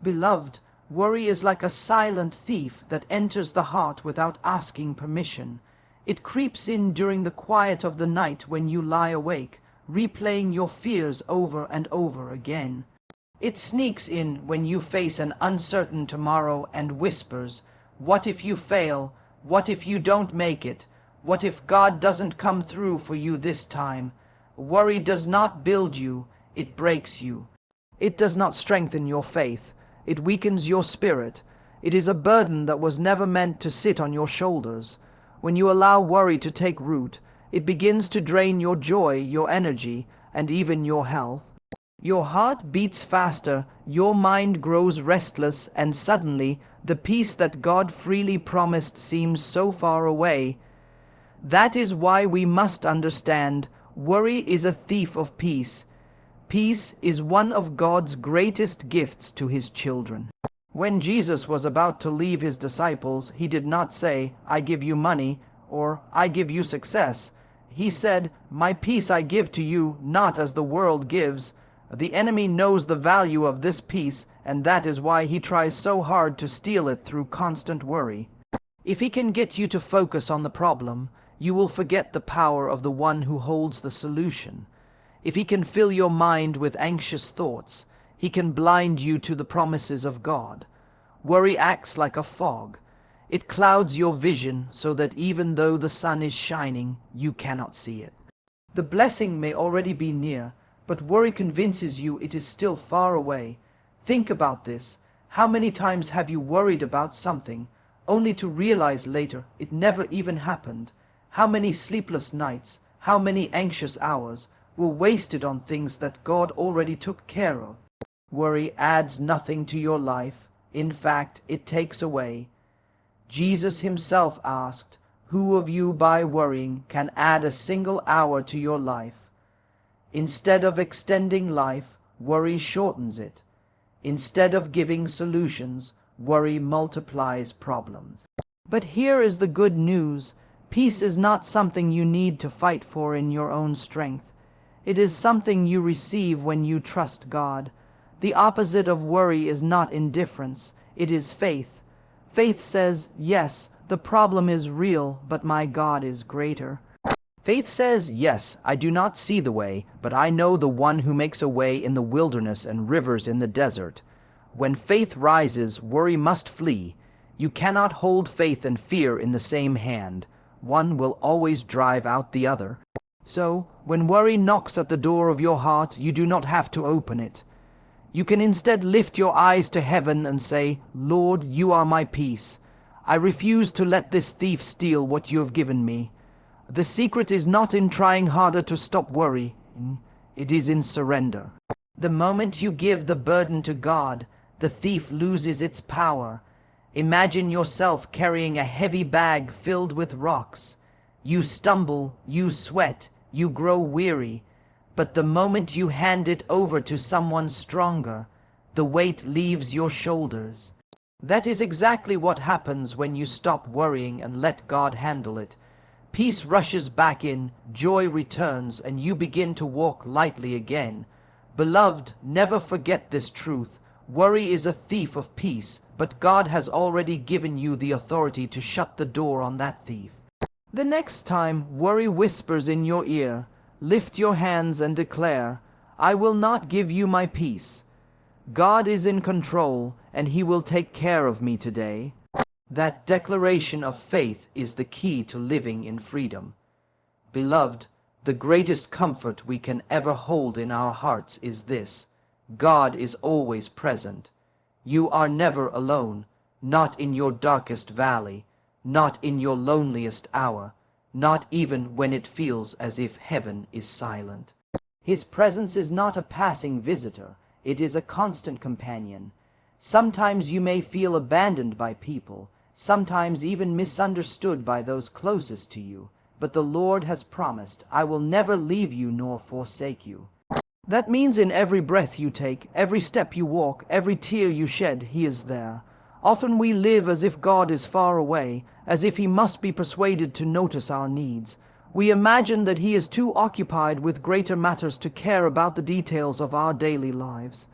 Beloved, worry is like a silent thief that enters the heart without asking permission. It creeps in during the quiet of the night when you lie awake, replaying your fears over and over again. It sneaks in when you face an uncertain tomorrow and whispers, "What if you fail? What if you don't make it? What if God doesn't come through for you this time?" Worry does not build you, it breaks you. It does not strengthen your faith, it weakens your spirit. It is a burden that was never meant to sit on your shoulders. When you allow worry to take root, it begins to drain your joy, your energy, and even your health. Your heart beats faster, your mind grows restless, and suddenly the peace that God freely promised seems so far away. That is why we must understand, worry is a thief of peace. Peace is one of God's greatest gifts to his children. When Jesus was about to leave his disciples, he did not say, "I give you money," or "I give you success." He said, "My peace I give to you, not as the world gives." The enemy knows the value of this peace, and that is why he tries so hard to steal it through constant worry. If he can get you to focus on the problem, you will forget the power of the one who holds the solution. If he can fill your mind with anxious thoughts, he can blind you to the promises of God. Worry acts like a fog. It clouds your vision so that even though the sun is shining, you cannot see it. The blessing may already be near, but worry convinces you it is still far away. Think about this. How many times have you worried about something, only to realize later it never even happened? How many sleepless nights, how many anxious hours were wasted on things that God already took care of? Worry adds nothing to your life. In fact, it takes away. Jesus himself asked, "Who of you by worrying can add a single hour to your life?" Instead of extending life, worry shortens it. Instead of giving solutions, worry multiplies problems. But here is the good news. Peace is not something you need to fight for in your own strength. It is something you receive when you trust God. The opposite of worry is not indifference, it is faith. Faith says, "Yes, the problem is real, but my God is greater." Faith says, "Yes, I do not see the way, but I know the one who makes a way in the wilderness and rivers in the desert." When faith rises, worry must flee. You cannot hold faith and fear in the same hand. One will always drive out the other. So, when worry knocks at the door of your heart, you do not have to open it. You can instead lift your eyes to heaven and say, "Lord, you are my peace. I refuse to let this thief steal what you have given me." The secret is not in trying harder to stop worry. It is in surrender. The moment you give the burden to God, the thief loses its power. Imagine yourself carrying a heavy bag filled with rocks. You stumble, you sweat, you grow weary. But the moment you hand it over to someone stronger, the weight leaves your shoulders. That is exactly what happens when you stop worrying and let God handle it. Peace rushes back in, joy returns, and you begin to walk lightly again. Beloved, never forget this truth. Worry is a thief of peace, but God has already given you the authority to shut the door on that thief. The next time worry whispers in your ear, lift your hands and declare, "I will not give you my peace. God is in control, and He will take care of me today." That declaration of faith is the key to living in freedom. Beloved, the greatest comfort we can ever hold in our hearts is this: God is always present. You are never alone, not in your darkest valley, not in your loneliest hour, not even when it feels as if heaven is silent. His presence is not a passing visitor, it is a constant companion. Sometimes you may feel abandoned by people, sometimes even misunderstood by those closest to you, but the Lord has promised, "I will never leave you nor forsake you." That means in every breath you take, every step you walk, every tear you shed, He is there. Often we live as if God is far away, as if He must be persuaded to notice our needs. We imagine that He is too occupied with greater matters to care about the details of our daily lives.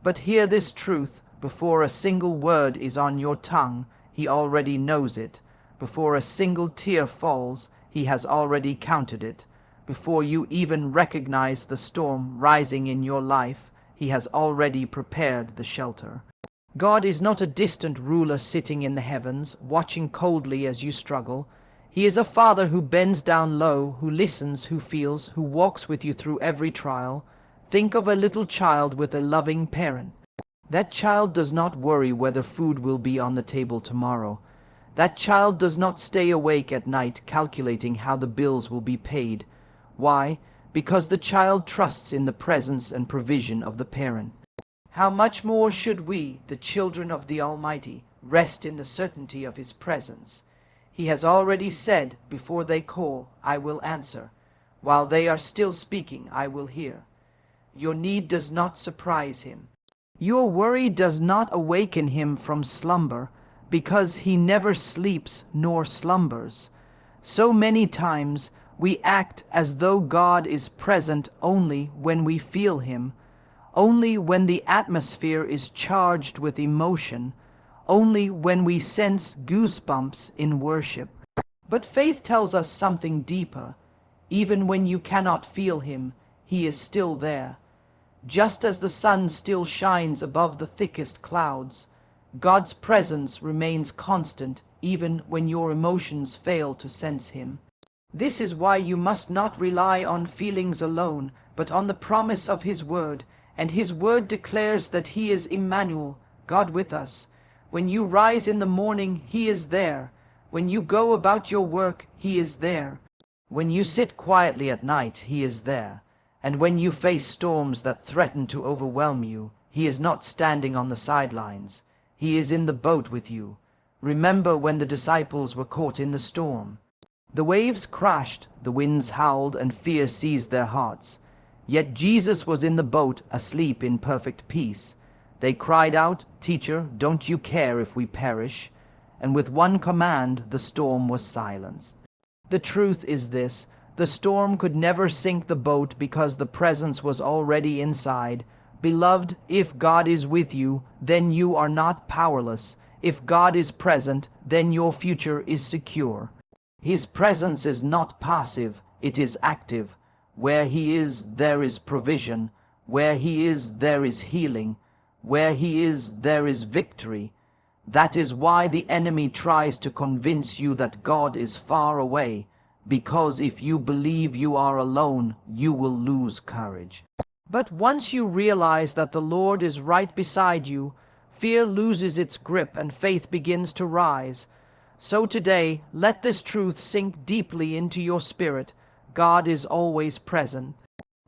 But hear this truth: Before a single word is on your tongue, he already knows it. Before a single tear falls, he has already counted it. Before you even recognize the storm rising in your life, he has already prepared the shelter. God is not a distant ruler sitting in the heavens, watching coldly as you struggle. He is a father who bends down low, who listens, who feels, who walks with you through every trial. Think of a little child with a loving parent. That child does not worry whether food will be on the table tomorrow. That child does not stay awake at night calculating how the bills will be paid. Why? Because the child trusts in the presence and provision of the parent. How much more should we, the children of the Almighty, rest in the certainty of His presence? He has already said, before they call, I will answer. While they are still speaking, I will hear. Your need does not surprise Him. Your worry does not awaken Him from slumber, because He never sleeps nor slumbers. So many times we act as though God is present only when we feel Him, only when the atmosphere is charged with emotion, only when we sense goosebumps in worship. But faith tells us something deeper. Even when you cannot feel Him, He is still there. Just as the sun still shines above the thickest clouds, God's presence remains constant even when your emotions fail to sense Him. This is why you must not rely on feelings alone, but on the promise of His word, and His word declares that He is Emmanuel, God with us. When you rise in the morning, He is there. When you go about your work, He is there. When you sit quietly at night, He is there. And when you face storms that threaten to overwhelm you, He is not standing on the sidelines. He is in the boat with you. Remember when the disciples were caught in the storm. The waves crashed, the winds howled, and fear seized their hearts. Yet Jesus was in the boat, asleep in perfect peace. They cried out, Teacher, don't you care if we perish? And with one command, the storm was silenced. The truth is this: the storm could never sink the boat because the presence was already inside. Beloved, if God is with you, then you are not powerless. If God is present, then your future is secure. His presence is not passive, it is active. Where He is, there is provision. Where He is, there is healing. Where He is, there is victory. That is why the enemy tries to convince you that God is far away, because if you believe you are alone, you will lose courage. But once you realize that the Lord is right beside you, fear loses its grip and faith begins to rise. So today, let this truth sink deeply into your spirit. God is always present.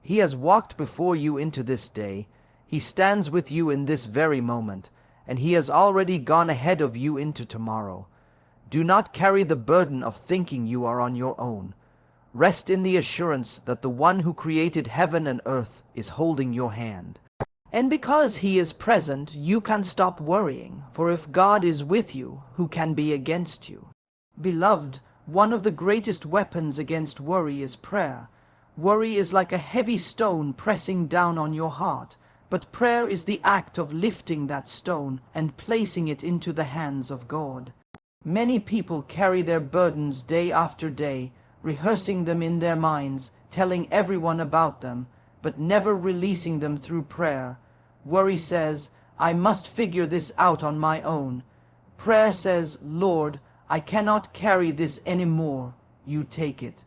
He has walked before you into this day. He stands with you in this very moment, and He has already gone ahead of you into tomorrow. Do not carry the burden of thinking you are on your own. Rest in the assurance that the One who created heaven and earth is holding your hand. And because He is present, you can stop worrying, for if God is with you, who can be against you? Beloved, one of the greatest weapons against worry is prayer. Worry is like a heavy stone pressing down on your heart, but prayer is the act of lifting that stone and placing it into the hands of God. Many people carry their burdens day after day, rehearsing them in their minds, telling everyone about them, but never releasing them through prayer. Worry says, I must figure this out on my own. Prayer says, Lord, I cannot carry this anymore. You take it.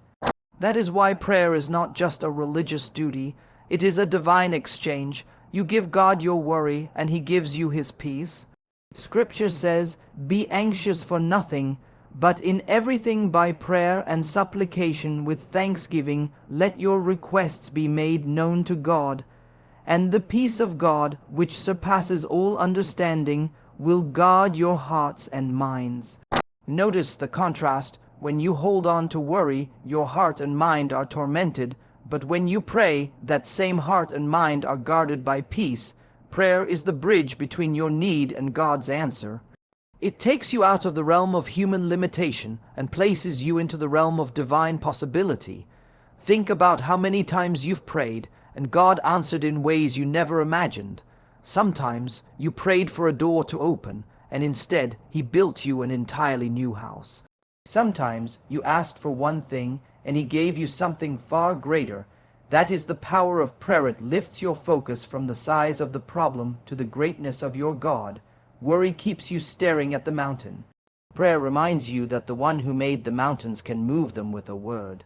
That is why prayer is not just a religious duty. It is a divine exchange. You give God your worry, and He gives you His peace. Scripture says, Be anxious for nothing, but in everything by prayer and supplication with thanksgiving let your requests be made known to God. And the peace of God, which surpasses all understanding, will guard your hearts and minds. Notice the contrast. When you hold on to worry, your heart and mind are tormented. But when you pray, that same heart and mind are guarded by peace. Prayer is the bridge between your need and God's answer. It takes you out of the realm of human limitation and places you into the realm of divine possibility. Think about how many times you've prayed, and God answered in ways you never imagined. Sometimes you prayed for a door to open, and instead he built you an entirely new house. Sometimes you asked for one thing, and he gave you something far greater. That is the power of prayer. It lifts your focus from the size of the problem to the greatness of your God. Worry keeps you staring at the mountain. Prayer reminds you that the one who made the mountains can move them with a word.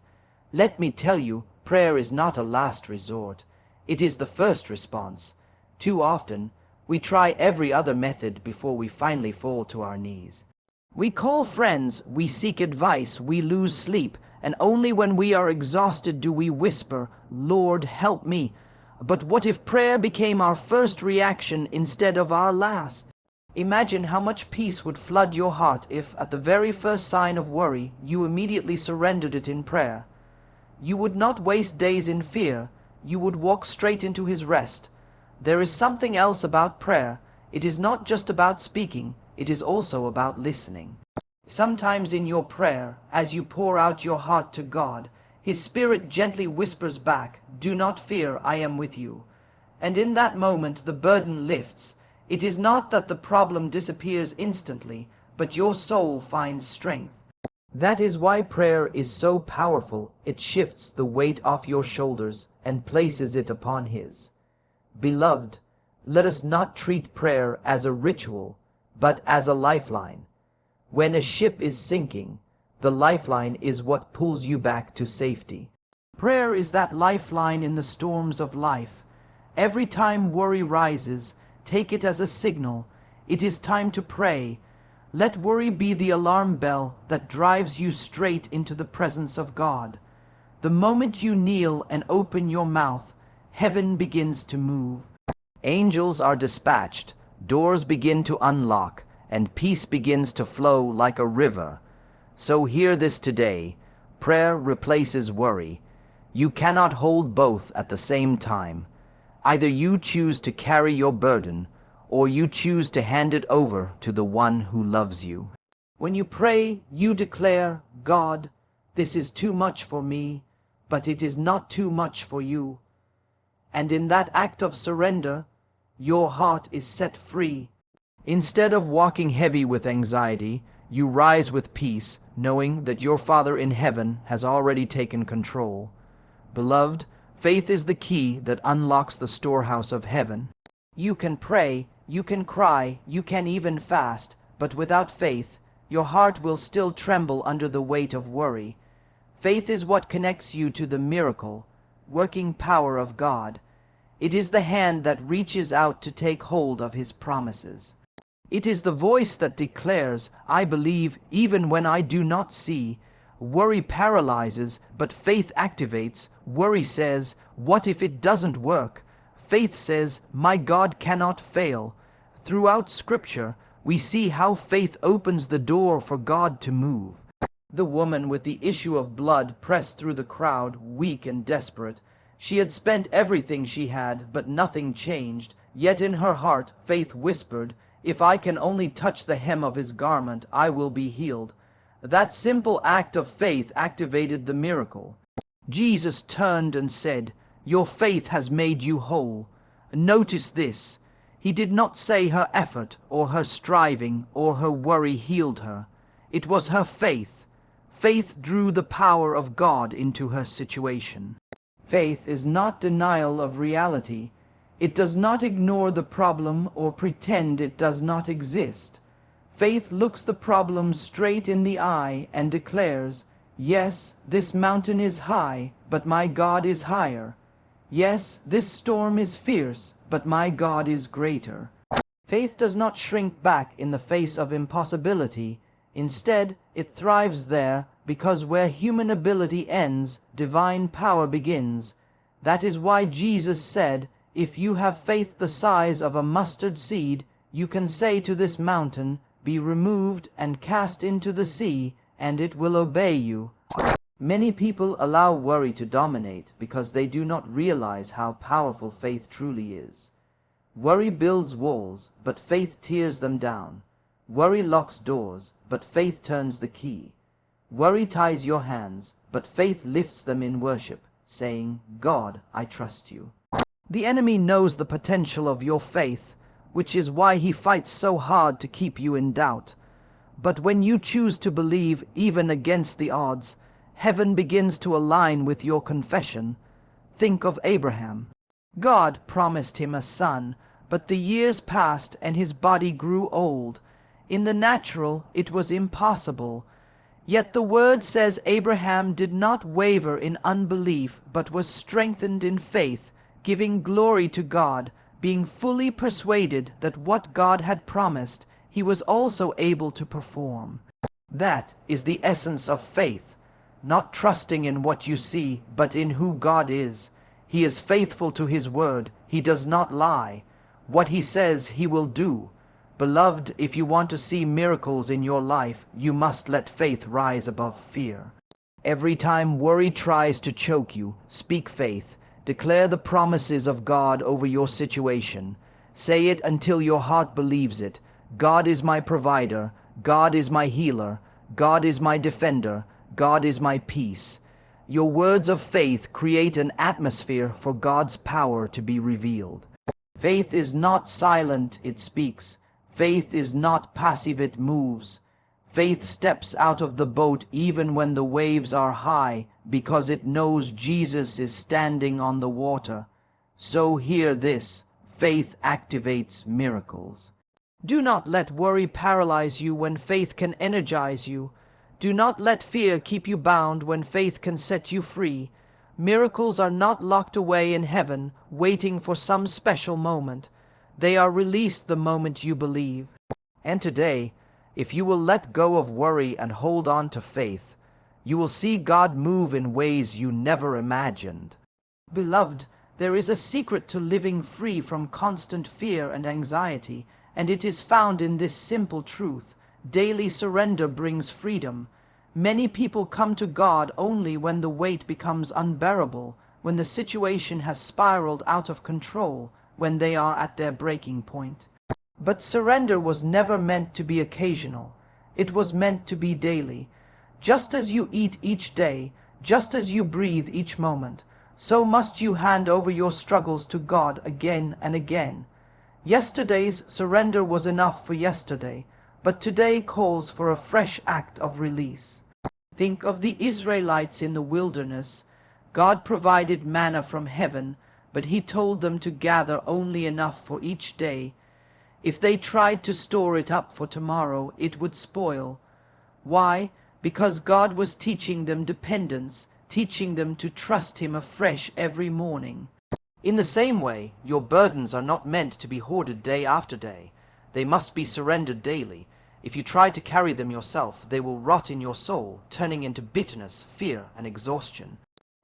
Let me tell you, prayer is not a last resort. It is the first response. Too often, we try every other method before we finally fall to our knees. We call friends, we seek advice, we lose sleep, and only when we are exhausted do we whisper, "Lord, help me." But what if prayer became our first reaction instead of our last? Imagine how much peace would flood your heart if, at the very first sign of worry, you immediately surrendered it in prayer. You would not waste days in fear. You would walk straight into his rest. There is something else about prayer. It is not just about speaking, it is also about listening. Sometimes in your prayer, as you pour out your heart to God, his Spirit gently whispers back, "Do not fear, I am with you." And in that moment the burden lifts. It is not that the problem disappears instantly, but your soul finds strength. That is why prayer is so powerful. It shifts the weight off your shoulders and places it upon his. Beloved, let us not treat prayer as a ritual, but as a lifeline. When a ship is sinking, the lifeline is what pulls you back to safety. Prayer is that lifeline in the storms of life. Every time worry rises, take it as a signal. It is time to pray. Let worry be the alarm bell that drives you straight into the presence of God. The moment you kneel and open your mouth, heaven begins to move. Angels are dispatched, doors begin to unlock, and peace begins to flow like a river. So hear this today. Prayer replaces worry. You cannot hold both at the same time. Either you choose to carry your burden, or you choose to hand it over to the one who loves you. When you pray, you declare, "God, this is too much for me, but it is not too much for you." And in that act of surrender, your heart is set free. Instead of walking heavy with anxiety, you rise with peace, knowing that your Father in heaven has already taken control. Beloved, faith is the key that unlocks the storehouse of heaven. You can pray, you can cry, you can even fast, but without faith, your heart will still tremble under the weight of worry. Faith is what connects you to the miracle, working power of God. It is the hand that reaches out to take hold of his promises. It is the voice that declares, "I believe even when I do not see." Worry paralyzes, but faith activates. Worry says, "What if it doesn't work?" Faith says, "My God cannot fail." Throughout Scripture, we see how faith opens the door for God to move. The woman with the issue of blood pressed through the crowd, weak and desperate. She had spent everything she had, but nothing changed. Yet in her heart, faith whispered, "If I can only touch the hem of his garment, I will be healed." That simple act of faith activated the miracle. Jesus turned and said, "Your faith has made you whole." Notice this. He did not say her effort or her striving or her worry healed her. It was her faith. Faith drew the power of God into her situation. Faith is not denial of reality. It does not ignore the problem or pretend it does not exist. Faith looks the problem straight in the eye and declares, "Yes, this mountain is high, but my God is higher. Yes, this storm is fierce, but my God is greater." Faith does not shrink back in the face of impossibility. Instead, it thrives there, because where human ability ends, divine power begins. That is why Jesus said, "If you have faith the size of a mustard seed, you can say to this mountain, 'Be removed and cast into the sea,' and it will obey you." Many people allow worry to dominate because they do not realize how powerful faith truly is. Worry builds walls, but faith tears them down. Worry locks doors, but faith turns the key. Worry ties your hands, but faith lifts them in worship, saying, "God, I trust you." The enemy knows the potential of your faith, which is why he fights so hard to keep you in doubt. But when you choose to believe even against the odds, heaven begins to align with your confession. Think of Abraham. God promised him a son, but the years passed and his body grew old. In the natural, it was impossible. Yet the word says Abraham did not waver in unbelief, but was strengthened in faith, giving glory to God, being fully persuaded that what God had promised, he was also able to perform. That is the essence of faith, not trusting in what you see, but in who God is. He is faithful to his word. He does not lie. What he says, he will do. Beloved, if you want to see miracles in your life, you must let faith rise above fear. Every time worry tries to choke you, speak faith. Declare the promises of God over your situation. Say it until your heart believes it. God is my provider. God is my healer. God is my defender. God is my peace. Your words of faith create an atmosphere for God's power to be revealed. Faith is not silent, it speaks. Faith is not passive, it moves. Faith steps out of the boat even when the waves are high, because it knows Jesus is standing on the water. So hear this: faith activates miracles. Do not let worry paralyze you when faith can energize you. Do not let fear keep you bound when faith can set you free. Miracles are not locked away in heaven, waiting for some special moment. They are released the moment you believe. And today, if you will let go of worry and hold on to faith, you will see God move in ways you never imagined. Beloved, there is a secret to living free from constant fear and anxiety, and it is found in this simple truth: daily surrender brings freedom. Many people come to God only when the weight becomes unbearable, when the situation has spiraled out of control, when they are at their breaking point. But surrender was never meant to be occasional. It was meant to be daily. Just as you eat each day, just as you breathe each moment, so must you hand over your struggles to God again and again. Yesterday's surrender was enough for yesterday, but today calls for a fresh act of release. Think of the Israelites in the wilderness. God provided manna from heaven, but he told them to gather only enough for each day. If they tried to store it up for tomorrow, it would spoil. Why? Because God was teaching them dependence, teaching them to trust him afresh every morning. In the same way, your burdens are not meant to be hoarded day after day. They must be surrendered daily. If you try to carry them yourself, they will rot in your soul, turning into bitterness, fear, and exhaustion.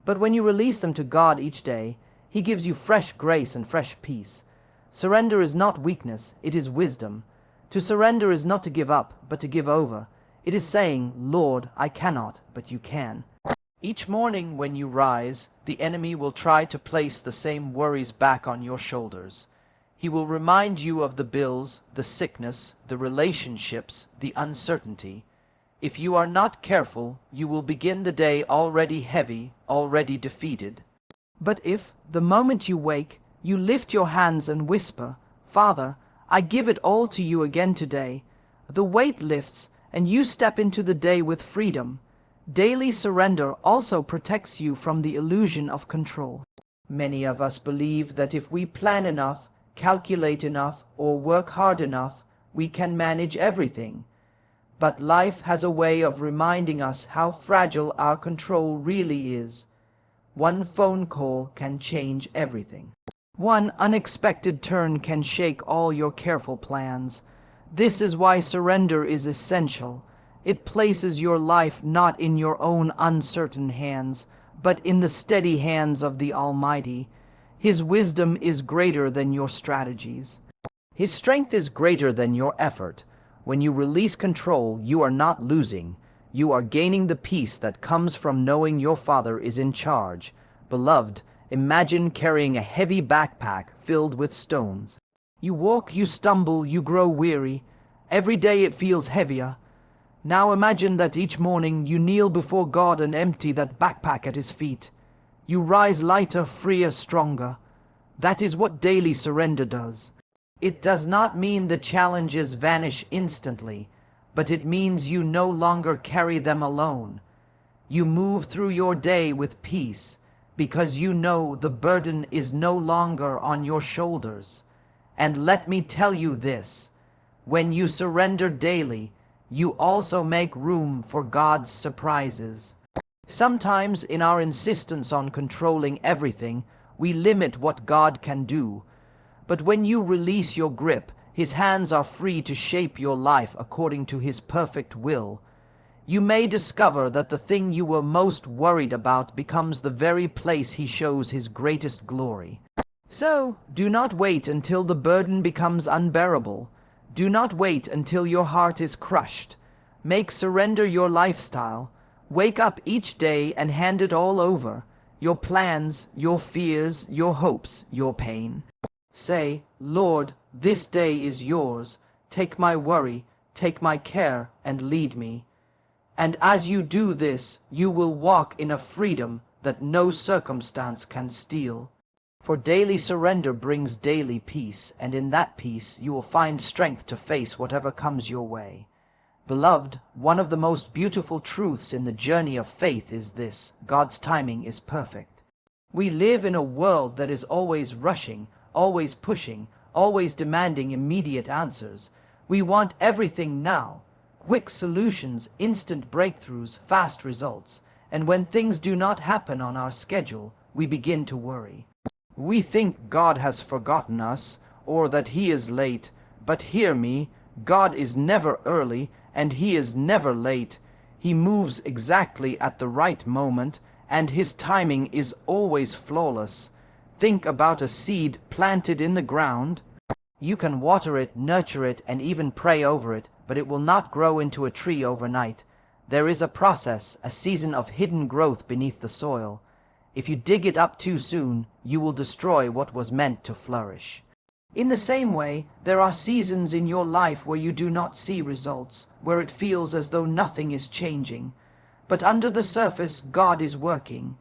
But when you release them to God each day, he gives you fresh grace and fresh peace. Surrender is not weakness, it is wisdom. To surrender is not to give up, but to give over. It is saying, Lord, I cannot, but you can. Each morning when you rise, the enemy will try to place the same worries back on your shoulders. He will remind you of the bills, the sickness, the relationships, the uncertainty. If you are not careful, you will begin the day already heavy, already defeated. But if, the moment you wake, you lift your hands and whisper, Father, I give it all to you again today, the weight lifts and you step into the day with freedom. Daily surrender also protects you from the illusion of control. Many of us believe that if we plan enough, calculate enough, or work hard enough, we can manage everything. But life has a way of reminding us how fragile our control really is. One phone call can change everything. One unexpected turn can shake all your careful plans. This is why surrender is essential. It places your life not in your own uncertain hands, but in the steady hands of the Almighty. His wisdom is greater than your strategies. His strength is greater than your effort. When you release control, you are not losing. You are gaining the peace that comes from knowing your Father is in charge. Beloved, imagine carrying a heavy backpack filled with stones. You walk, you stumble, you grow weary. Every day it feels heavier. Now imagine that each morning you kneel before God and empty that backpack at his feet. You rise lighter, freer, stronger. That is what daily surrender does. It does not mean the challenges vanish instantly, but it means you no longer carry them alone. You move through your day with peace, because you know the burden is no longer on your shoulders. And let me tell you this, when you surrender daily, you also make room for God's surprises. Sometimes in our insistence on controlling everything, we limit what God can do. But when you release your grip, His hands are free to shape your life according to His perfect will. You may discover that the thing you were most worried about becomes the very place He shows His greatest glory. So, do not wait until the burden becomes unbearable. Do not wait until your heart is crushed. Make surrender your lifestyle. Wake up each day and hand it all over. Your plans, your fears, your hopes, your pain. Say, Lord, this day is yours. Take my worry, take my care, and lead me. And as you do this, you will walk in a freedom that no circumstance can steal. For daily surrender brings daily peace, and in that peace you will find strength to face whatever comes your way. Beloved, one of the most beautiful truths in the journey of faith is this: God's timing is perfect. We live in a world that is always rushing, always pushing, always demanding immediate answers. We want everything now. Quick solutions, instant breakthroughs, fast results. And when things do not happen on our schedule, we begin to worry. We think God has forgotten us, or that He is late. But hear me, God is never early, and He is never late. He moves exactly at the right moment, and His timing is always flawless. Think about a seed planted in the ground. You can water it, nurture it, and even pray over it, but it will not grow into a tree overnight. There is a process, a season of hidden growth beneath the soil. If you dig it up too soon, you will destroy what was meant to flourish. In the same way, there are seasons in your life where you do not see results, where it feels as though nothing is changing. But under the surface, God is working.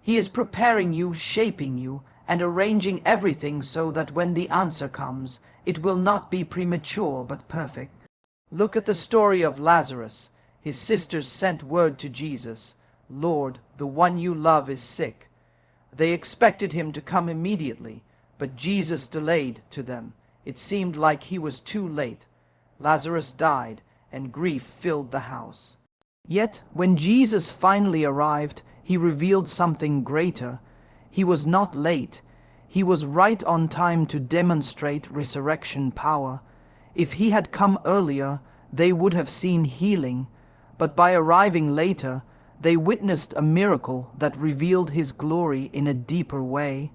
He is preparing you, shaping you, and arranging everything so that when the answer comes, it will not be premature but perfect. Look at the story of Lazarus. His sisters sent word to Jesus, Lord, the one you love is sick. They expected him to come immediately, but Jesus delayed to them. It seemed like he was too late. Lazarus died, and grief filled the house. Yet, when Jesus finally arrived, he revealed something greater. He was not late. He was right on time to demonstrate resurrection power. If he had come earlier, they would have seen healing, but by arriving later, they witnessed a miracle that revealed his glory in a deeper way.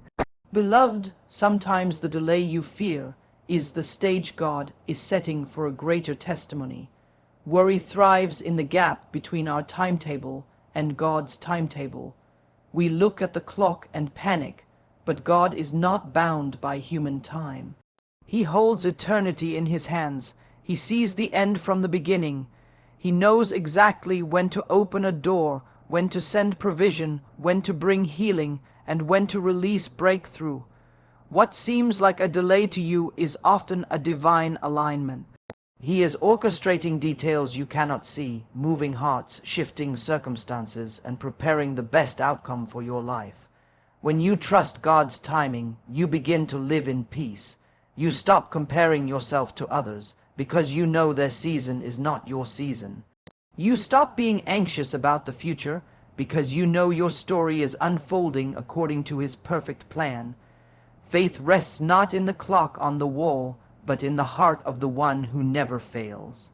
Beloved, sometimes the delay you fear is the stage God is setting for a greater testimony. Worry thrives in the gap between our timetable and God's timetable. We look at the clock and panic, but God is not bound by human time. He holds eternity in his hands. He sees the end from the beginning. He knows exactly when to open a door, when to send provision, when to bring healing, and when to release breakthrough. What seems like a delay to you is often a divine alignment. He is orchestrating details you cannot see, moving hearts, shifting circumstances, and preparing the best outcome for your life. When you trust God's timing, you begin to live in peace. You stop comparing yourself to others, because you know their season is not your season. You stop being anxious about the future, because you know your story is unfolding according to His perfect plan. Faith rests not in the clock on the wall, but in the heart of the one who never fails.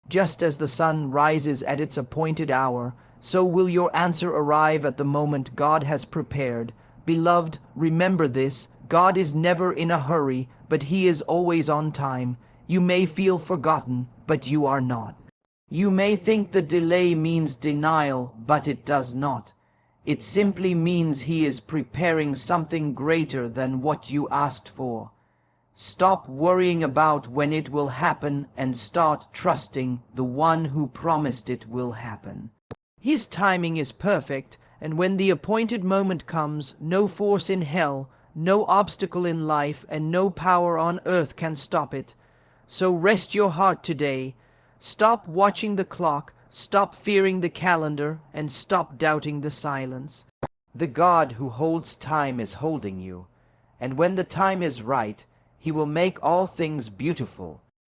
Just as the sun rises at its appointed hour, so will your answer arrive at the moment God has prepared. Beloved, remember this: God is never in a hurry, but He is always on time. You may feel forgotten, but you are not. You may think the delay means denial, but it does not. It simply means He is preparing something greater than what you asked for. Stop worrying about when it will happen and start trusting the one who promised it will happen. His timing is perfect, and when the appointed moment comes, no force in hell, No obstacle in life and no power on earth can stop it. So rest your heart today. Stop watching the clock, stop fearing the calendar, and stop doubting the silence. The God who holds time is holding you, and when the time is right, He will make all things beautiful.